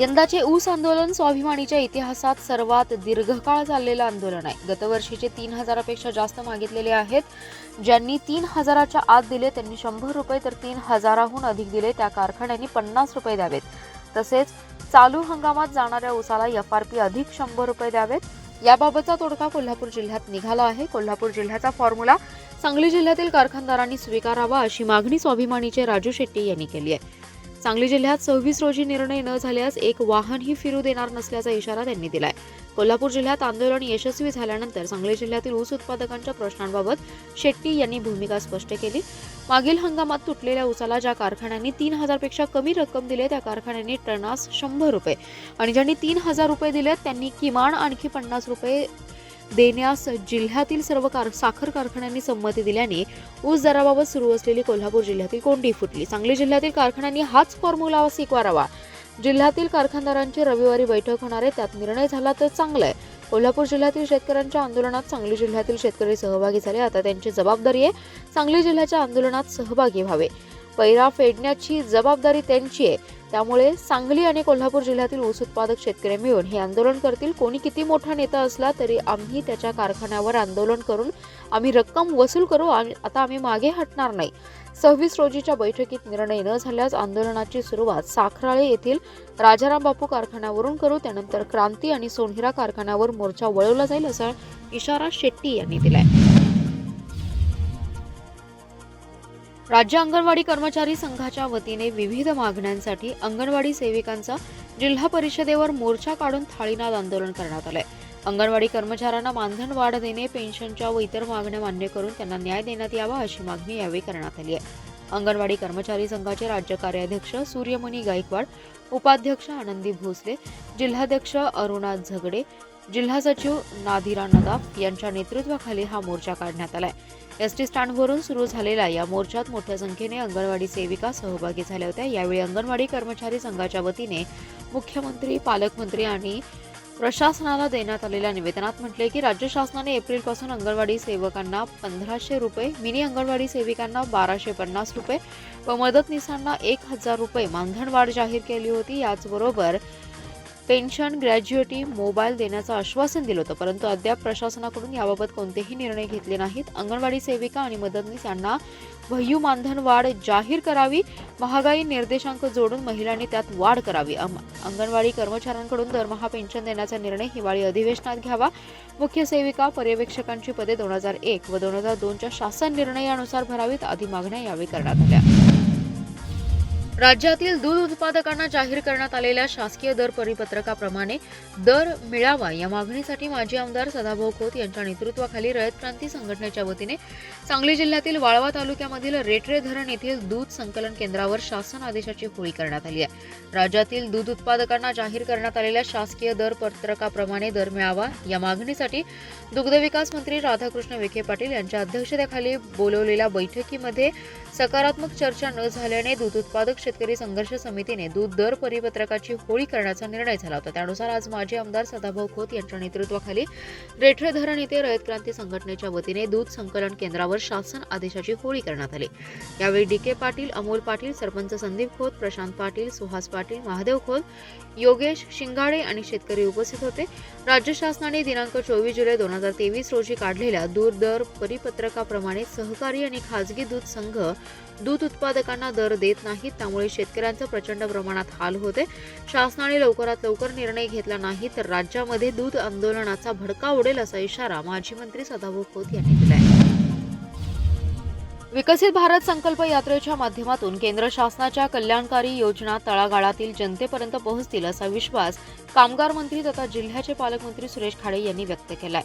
यंदाचे ऊस आंदोलन स्वाभिमानीच्या इतिहासात सर्वात दीर्घकाळ चाललेलं आंदोलन आहे. गतवर्षीचे 3,000पेक्षा जास्त मागितलेले आहेत. ज्यांनी 3,000च्या आत दिले त्यांनी 100 रुपये तर 3,000हून अधिक दिले त्या कारखान्यांनी 50 रुपये द्यावेत. तसेच चालू हंगामात जाणाऱ्या ऊसाला FRP अधिक 100 रुपये द्यावेत. याबाबतचा तोडगा कोल्हापूर जिल्ह्यात निघाला आहे. कोल्हापूर जिल्ह्याचा फॉर्म्युला सांगली जिल्ह्यातील कारखानदारांनी स्वीकारावा अशी मागणी स्वाभिमानीचे राजू शेट्टी यांनी केली आहे. सांगली जिल्ह्यात 26 रोजी निर्णय न झाल्यास एक वाहनही फिरू देणार नसल्याचा इशारा त्यांनी दिलाय. कोल्हापूर जिल्ह्यात आंदोलन यशस्वी झाल्यानंतर सांगली जिल्ह्यातील ऊस उत्पादकांच्या प्रश्नांबाबत शेट्टी यांनी भूमिका स्पष्ट केली. मागील हंगामात तुटलेल्या ऊसाला ज्या कारखान्यांनी 3,000पेक्षा कमी रक्कम दिली त्या कारखान्यांनी टनास 100 रुपये आणि ज्यांनी 3,000 रुपये दिलेत त्यांनी किमान आणखी 50 रुपये देण्यास जिल्ह्यातील सर्व साखर कारखान्यांनी संमती दिल्याने ऊस दराबाबत सुरू असलेली कोल्हापूर जिल्ह्यातील कोंडी फुटली. सांगली जिल्ह्यातील कारखान्यांनी हाच फॉर्म्युला स्वीकारावा. जिल्ह्यातील कारखानदारांची रविवारी बैठक होणार आहे. त्यात निर्णय झाला तर चांगलं आहे. कोल्हापूर जिल्ह्यातील शेतकऱ्यांच्या आंदोलनात सांगली जिल्ह्यातील शेतकरी सहभागी झाले. आता त्यांची जबाबदारी आहे सांगली जिल्ह्याच्या आंदोलनात सहभागी व्हावे. पैरा फेडण्याची जबाबदारी त्यांची आहे. त्यामुळे सांगली आणि कोल्हापूर जिल्ह्यातील ऊस उत्पादक शेतकरी मिळून हे आंदोलन करतील. कोणी किती मोठा नेता असला तरी आम्ही त्याच्या कारखान्यावर आंदोलन करून आम्ही रक्कम वसूल करू. आता आम्ही मागे हटणार नाही. 26 रोजीच्या बैठकीत निर्णय न झाल्यास आंदोलनाची सुरुवात साखराळे येथील राजाराम बापू कारखान्यावरून करू. त्यानंतर क्रांती आणि सोनहिरा कारखान्यावर मोर्चा वळवला जाईल असा इशारा शेट्टी यांनी दिलाय. राज्य अंगणवाडी कर्मचारी संघाच्या वतीने विविध मागण्यांसाठी अंगणवाडी सेविकांचा जिल्हा परिषदेवर मोर्चा काढून थाळीनाद आंदोलन करण्यात आलंय. अंगणवाडी कर्मचाऱ्यांना मानधन वाढ देणे, पेन्शनच्या व इतर मागण्या मान्य करून त्यांना न्याय देण्यात यावा अशी मागणी यावेळी करण्यात आली आहे. अंगणवाडी कर्मचारी संघाचे राज्य कार्याध्यक्ष सूर्यमणी गायकवाड, उपाध्यक्ष आनंदी भोसले, जिल्हाध्यक्ष अरुणा झगडे, जिल्हा सचिव नादिरा नदाफ यांच्या नेतृत्वाखाली हा मोर्चा काढण्यात आलाय. एसटी स्टँडवरून सुरू झालेल्या या मोर्चात मोठ्या संख्येने अंगणवाडी सेविका सहभागी झाल्या होत्या. यावेळी अंगणवाडी कर्मचारी संघाच्या वतीने मुख्यमंत्री, पालकमंत्री आणि प्रशासनाला देण्यात आलेल्या निवेदनात म्हटले की राज्य शासनाने एप्रिलपासून अंगणवाडी सेवकांना 1,500 रुपये, मिनी अंगणवाडी सेविकांना 1,250 रुपये व मदतनीसांना 1,000 रुपये मानधन वाढ जाहीर केली होती. याचबरोबर पेन्शन, ग्रॅज्युएटी, मोबाईल देण्याचं आश्वासन दिलं होतं. परंतु अद्याप प्रशासनाकडून याबाबत कोणतेही निर्णय घेतले नाहीत. अंगणवाडी सेविका आणि मदतनीस यांना भय्यू मानधन वाढ जाहीर करावी. महागाई निर्देशांक जोडून महिलांनी त्यात वाढ करावी. अंगणवाडी कर्मचाऱ्यांकडून दरमहा पेन्शन देण्याचा निर्णय हिवाळी अधिवेशनात घ्यावा. मुख्य सेविका पर्यवेक्षकांची पदे 2001 व 2002च्या शासन निर्णयानुसार भरावीत आदी मागण्या यावेळी करण्यात आल्या. राज्यातील दूध उत्पादकांना जाहीर करण्यात आलेल्या शासकीय दर परिपत्रकाप्रमाणे दर मिळावा या मागणीसाठी माजी आमदार सदाभाऊ खोत यांच्या नेतृत्वाखाली रयत क्रांती संघटनेच्या वतीने सांगली जिल्ह्यातील वाळवा तालुक्यामधील रेटरे धरण येथील दूध संकलन केंद्रावर शासन आदेशाची होळी करण्यात आली आहे. राज्यातील दूध उत्पादकांना जाहीर करण्यात आलेल्या शासकीय दर पत्रकाप्रमाणे दर मिळावा या मागणीसाठी दुग्धविकास मंत्री राधाकृष्ण विखे पाटील यांच्या अध्यक्षतेखाली बोलवलेल्या बैठकीमध्ये सकारात्मक चर्चा न झाल्याने दूध उत्पादक शेतकरी संघर्ष समितीने दूध दर परिपत्रकाची होळी करण्याचा निर्णय झाला होता. त्यानुसार आज माजी आमदार सदाभाऊ खोत यांच्या नेतृत्वाखाली रेठरे धरण येथे रयत क्रांती संघटनेच्या वतीने दूध संकलन केंद्रावर शासन आदेशाची होळी करण्यात आली. यावेळी DK पाटील, अमोल पाटील, सरपंच संदीप खोत, प्रशांत पाटील, सुहास पाटील, महादेव खोत, योगेश शिंगाडे आणि शेतकरी उपस्थित होते. राज्य शासनाने दिनांक 24 जुलै 2023 रोजी काढलेल्या दूध दर परिपत्रकाप्रमाणे सहकारी आणि खाजगी दूध संघ दूध उत्पादकांना दर देत नाहीत. त्यामुळे शेतकऱ्यांचा प्रचंड प्रमाणात हाल होते. शासनाने लवकरात लवकर निर्णय घेतला नाही तर राज्यामध्ये दूध आंदोलनाचा भडका उडेल असा इशारा माजी मंत्री सदाभाऊ खोत यांनी दिलाय. विकसित भारत संकल्प यात्रेच्या माध्यमातून केंद्र शासनाच्या कल्याणकारी योजना तळागाळातील जनतेपर्यंत पोहोचतील असा विश्वास कामगार मंत्री तथा जिल्ह्याचे पालकमंत्री सुरेश खाडे यांनी व्यक्त केलाय.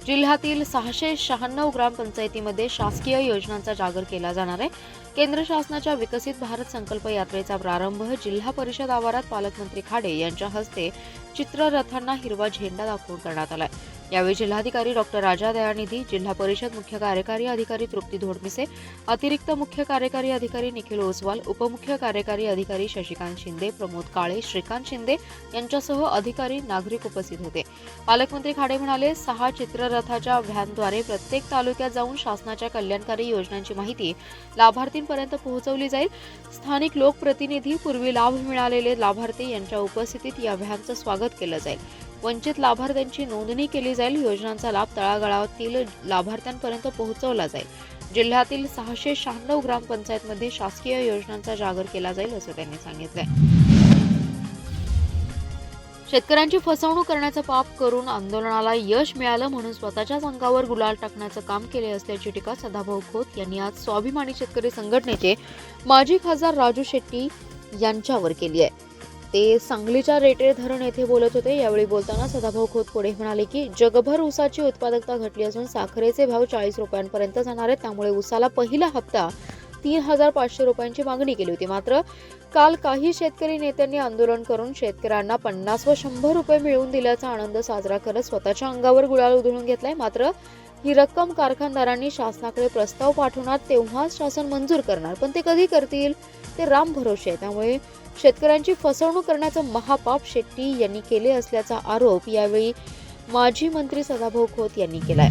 जिल्ह्यातील 696 ग्रामपंचायतीमध्ये शासकीय योजनांचा जागर केला जाणार आहे. केंद्र शासनाच्या विकसित भारत संकल्प यात्रेचा प्रारंभ जिल्हा परिषद आवारात पालकमंत्री खाडे यांच्या हस्ते चित्ररथांना हिरवा झेंडा दाखवून करण्यात आलाय. यावेळी जिल्हाधिकारी डॉक्टर राजा दयानिधी, जिल्हा परिषद मुख्य कार्यकारी अधिकारी तृप्ती धोडमिसे, अतिरिक्त मुख्य कार्यकारी अधिकारी निखिल ओसवाल, उपमुख्य कार्यकारी अधिकारी शशिकांत शिंदे, प्रमोद काळे, श्रीकांत शिंदे यांच्यासह अधिकारी नागरिक उपस्थित होते. पालकमंत्री खाडे म्हणाले, 6 चित्ररथाच्या व्हॅनद्वारे प्रत्येक तालुक्यात जाऊन शासनाच्या कल्याणकारी योजनांची माहिती लाभार्थींपर्यंत पोहोचवली जाईल. स्थानिक लोकप्रतिनिधी, पूर्वी लाभ मिळालेले लाभार्थी यांच्या उपस्थितीत या व्हॅनचं स्वागत केलं जाईल. वंचित लाभार्थ्यांची नोंदणी केली जाईल. योजनांचा लाभ तळागाळातील लाभार्थ्यांपर्यंत पोहोचवला जाईल. जिल्ह्यातील 696 ग्रामपंचायतमध्ये शासकीय योजनांचा जागर केला जाईल असं त्यांनी सांगितलंय. शेतकऱ्यांची फसवणूक करण्याचं पाप करून आंदोलनाला यश मिळालं म्हणून स्वतःच्याच अंगावर गुलाल टाकण्याचं काम केले असल्याची टीका सदाभाऊ खोत यांनी आज स्वाभिमानी शेतकरी संघटनेचे माजी खासदार राजू शेट्टी यांच्यावर केली आहे. ते सांगलीच्या रेटे धरण येथे बोलत होते. यावेळी बोलताना सदाभाऊ खोत पुढे म्हणाले की जगभर ऊसाची उत्पादकता घटली असून साखरेचे भाव 40 रुपयांपर्यंत जाणार आहेत. त्यामुळे ऊसाला पहिला हप्ता 3,500 रुपयांची मागणी केली होती. मात्र काल काही शेतकरी नेत्यांनी आंदोलन करून शेतकऱ्यांना 50 व 100 रुपये मिळवून दिल्याचा आनंद साजरा करत स्वतःच्या अंगावर गुलाल उधळून घेतलाय. मात्र ही रक्कम कारखानदारांनी शासनाकडे प्रस्ताव पाठवणार तेव्हाच शासन मंजूर करणार, पण ते कधी करतील ते राम भरोसे आहे. त्यामुळे शेतकऱ्यांची फसवणूक करण्याचं महापाप शेट्टी यांनी केले असल्याचा आरोप यावेळी माजी मंत्री सदाभाऊ खोत यांनी केलाय.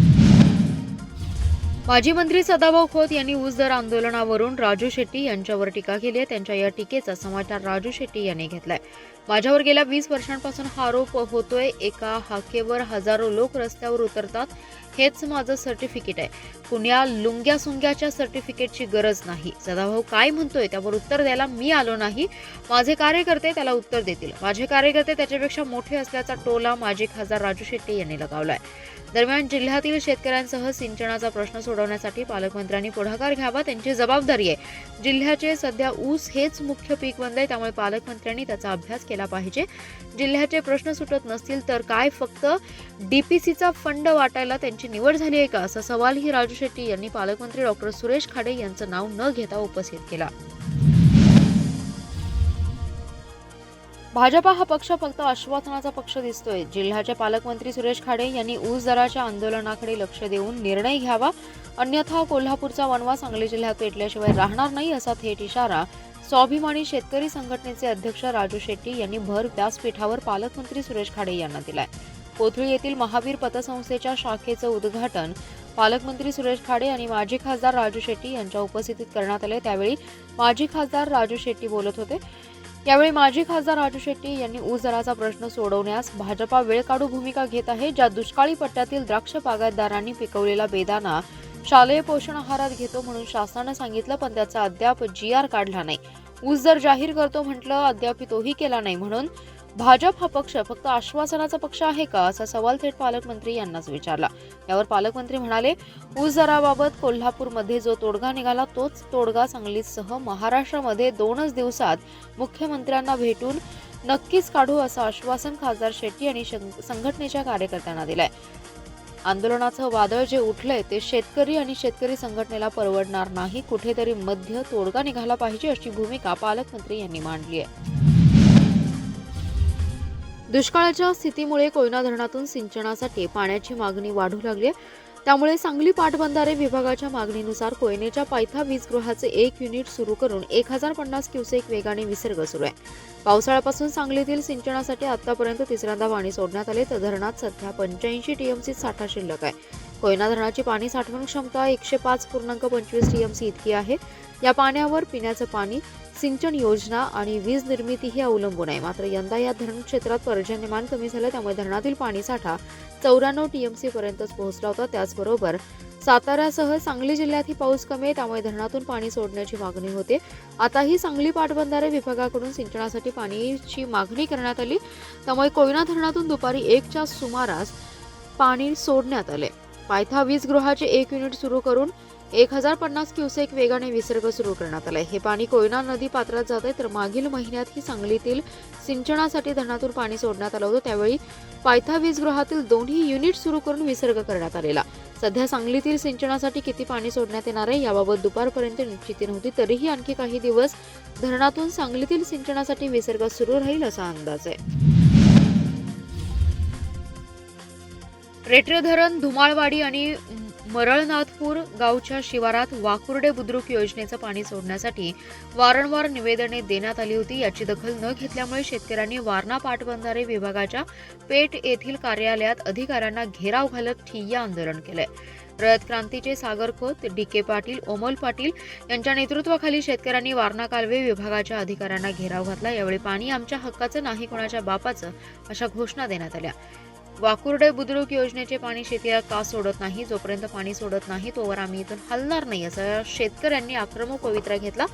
माजी मंत्री सदाभाऊ खोत यांनी ऊस दर आंदोलनावरून राजू शेट्टी यांच्यावर टीका केली आहे. त्यांच्या या टीकेचा समाचार राजू शेट्टी यांनी घेतलाय. माझ्यावर गेल्या 20 वर्षांपासून हा आरोप होतोय. एका हाकेवर हजारो लोक रस्त्यावर उतरतात. हेच माझं सर्टिफिकेट आहे. कुण्या लुंग्या सुंग्याच्या सर्टिफिकेटची गरज नाही. सदाभाऊ काय म्हणतोय त्यावर उत्तर द्यायला मी आलो नाही. माझे कार्यकर्ते त्याला उत्तर देतील. माझे कार्यकर्ते त्याच्यापेक्षा मोठे असल्याचा टोला माजी खासदार राजू शेट्टी यांनी लगावलाय. दरम्यान जिल्ह्यातील शेतकऱ्यांसह सिंचनाचा प्रश्न सोडवण्यासाठी पालकमंत्र्यांनी पुढाकार घ्यावा, त्यांची जबाबदारी आहे. जिल्ह्याचे सध्या ऊस हेच मुख्य पीक बनलंय, त्यामुळे पालकमंत्र्यांनी त्याचा अभ्यास केला पाहिजे. जिल्ह्याचे प्रश्न सुटत नसतील तर काय फक्त डीपीसीचा फंड वाटायला त्यांची निवड झाली आहे का, असा सवालही राजू शेट्टी यांनी पालकमंत्री डॉक्टर सुरेश खाडे यांचं नाव न घेता उपस्थित केला. भाजपा हा पक्ष फक्त आश्वासनाचा पक्ष दिसतोय. जिल्ह्याचे पालकमंत्री सुरेश खाडे यांनी ऊस दराच्या आंदोलनाकडे लक्ष देऊन निर्णय घ्यावा, अन्यथा कोल्हापूरचा वणवा सांगली जिल्ह्यात पेटल्याशिवाय राहणार नाही, असा थेट इशारा स्वाभिमानी शेतकरी संघटनेचे अध्यक्ष राजू शेट्टी यांनी भर व्यासपीठावर पालकमंत्री सुरेश खाडे यांना दिलाय. कोथळी येथील महावीर पतसंस्थेच्या शाखेचं उद्घाटन पालकमंत्री सुरेश खाडे आणि माजी खासदार राजू शेट्टी यांच्या उपस्थितीत करण्यात आले. त्यावेळी माजी खासदार राजू शेट्टी बोलत होते. यावेळी माजी खासदार राजू शेट्टी यांनी ऊस दराचा प्रश्न सोडवण्यास भाजपा वेळकाढू भूमिका घेत आहे. ज्या दुष्काळी पट्ट्यातील द्राक्ष बागायतदारांनी पिकवलेला बेदाणा शालेय पोषण आहारात घेतो म्हणून शासनानं सांगितलं, पण त्याचा अद्याप GR काढला नाही. ऊस दर जाहीर करतो म्हटलं, अद्याप तोही केला नाही. म्हणून भाजप हा पक्ष फक्त आश्वासनाचा पक्ष आहे का, असा सवाल थेट पालकमंत्री यांनाच विचारला. यावर पालकमंत्री म्हणाले, ऊस दराबाबत कोल्हापूरमध्ये जो तोडगा निघाला तोच तोडगा सांगलीसह महाराष्ट्रामध्ये 2च दिवसात मुख्यमंत्र्यांना भेटून नक्कीच काढू, असं आश्वासन खासदार शेट्टी यांनी संघटनेच्या कार्यकर्त्यांना दिलंय. आंदोलनाचं वादळ जे उठलंय ते शेतकरी आणि शेतकरी संघटनेला परवडणार नाही. कुठेतरी मध्य तोडगा निघाला पाहिजे, अशी भूमिका पालकमंत्री यांनी मांडली आहे. दुष्काळाच्या स्थितीमुळे कोयना धरणातून सिंचनासाठी पाण्याची मागणी वाढू लागली आहे. त्यामुळे सांगली पाटबंधारे विभागाच्या मागणीनुसार कोयनेच्या पायथा वीजगृहाचे 1 युनिट सुरू करून 1050 क्युसेक वेगाने विसर्ग सुरू आहे. पावसाळ्यापासून सांगलीतील सिंचनासाठी आतापर्यंत तिसऱ्यांदा पाणी सोडण्यात आले, तर धरणात सध्या 85 टीएमसी साठा शिल्लक आहे. कोयना धरणाची पाणी साठवण क्षमता 105.25 टीएमसी इतकी आहे. या पाण्यावर पिण्याचं पाणी, सिंचन योजना आणि वीज निर्मितीही अवलंबून आहे. मात्र यंदा या धरण क्षेत्रात पर्जन्यमान कमी झालं, त्यामुळे धरणातील पाणीसाठा 94 टीएमसी पर्यंतच पोहोचला होता. त्याचबरोबर साताऱ्यासह सांगली जिल्ह्यातही पाऊस कमी आहे, त्यामुळे धरणातून पाणी सोडण्याची मागणी होते. आताही सांगली पाटबंधारे विभागाकडून सिंचनासाठी पाण्याची मागणी करण्यात आली, त्यामुळे कोयना धरणातून दुपारी 1च्या सुमारास पाणी सोडण्यात आले. पायथा वीजगृहाचे 1 युनिट सुरू करून 1050 क्युसेक वेगाने विसर्ग सुरू करण्यात आलाय. हे पाणी कोयना नदी पात्रात जात आहे, तर मागील महिन्यातही सांगलीतील सिंचनासाठी धरणातून पाणी सोडण्यात आलं होतं. त्यावेळी पायथा वीजगृहातील दोन्ही युनिट सुरू करून विसर्ग करण्यात आलेला. सध्या सांगलीतील सिंचनासाठी किती पाणी सोडण्यात येणार आहे याबाबत दुपारपर्यंत निश्चिती नव्हती. तरीही आणखी काही दिवस धरणातून सांगलीतील सिंचनासाठी विसर्ग सुरू राहील असा अंदाज आहे. रेटरे धरण, धुमाळवाडी आणि मरळनाथपूर गावच्या शिवारात वाकुर्डे बुद्रुक योजनेचं पाणी सोडण्यासाठी वारंवार निवेदने देण्यात आली होती. याची दखल न घेतल्यामुळे शेतकऱ्यांनी वारणा पाटबंधारे विभागाच्या पेठ येथील कार्यालयात अधिकाऱ्यांना घेराव घालत ठिय्या आंदोलन केलंय. रयत क्रांतीचे सागर खोत, डी.के. पाटील, ओमल पाटील यांच्या नेतृत्वाखाली शेतकऱ्यांनी वारणा कालवे विभागाच्या अधिकाऱ्यांना घेराव घातला. यावेळी पाणी आमच्या हक्काचं नाही, कोणाच्या बापाचं, अशा घोषणा देण्यात आल्या. वाकुर्डे बुद्रुक योजनेचे पाणी शेतीला का सोडत नाही, जोपर्यंत पाणी सोडत नाही तोवर आम्ही इथून हलणार नाही, असा शेतकऱ्यांनी आक्रमक पवित्रा घेतला.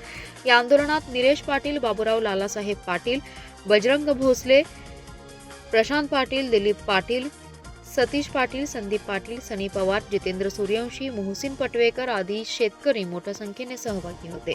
या आंदोलनात निलेश पाटील, बाबूराव लालासाहेब पाटील, बजरंग भोसले, प्रशांत पाटील, दिलीप पाटील, सतीश पाटील, संदीप पाटील, सनी पवार, जितेंद्र सूर्यवंशी, मोहसिन पटवेकर आदी शेतकरी मोठ्या संख्येने सहभागी होते.